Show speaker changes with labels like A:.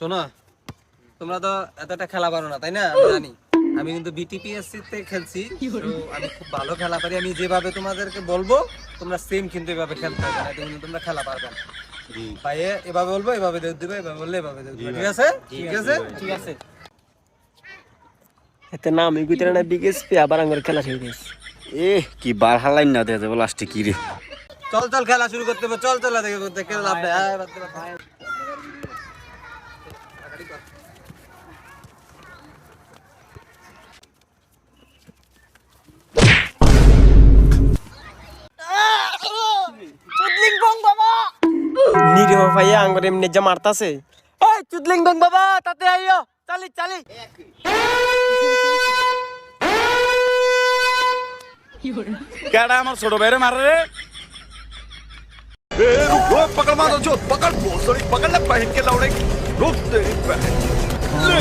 A: শোনো, তোমরা তো এতটা খেলা পারো না, তাই না? আমি জানি। আমি কিন্তু বিটিপিএসসি তে খেলছি, তো আমি খুব ভালো খেলা পারি। আমি যেভাবে তোমাদেরকে বলবো তোমরা সেম কিন্তু এভাবে খেলতে হবে, না কিন্তু তোমরা খেলা পারবে না। ভাই এভাবে বলবো, এভাবে দেখ দিবে, এভাবে বললে এভাবে দেখ দিবে। ঠিক আছে? ঠিক আছে? ঠিক আছে।
B: এতে না আমি কইতে না বিকেএসপি আবার আঙ্গুর খেলা শুরু করেছি।
C: এ কি বার হালাই না দে দেব লাস্টে কি রে।
A: চল চল খেলা শুরু করতে হবে, চল চল দেখে লাভ নাই। আয় বাদ দে, ভাই।
B: চুদলিং বং বাবা নিরীহ ভাইয়া আঙ্গুর এমনি যা মারতাছে। এই চুদলিং বং বাবা তাতে আইও, চালি চালি।
C: কেডা আমার ছোট ভাইরে মারে রে। ए रुक रुक पकड़ मारो जो पकड़ भोसड़ी पकड़ ले पहन के लौड़े रुक तेरी बहन ले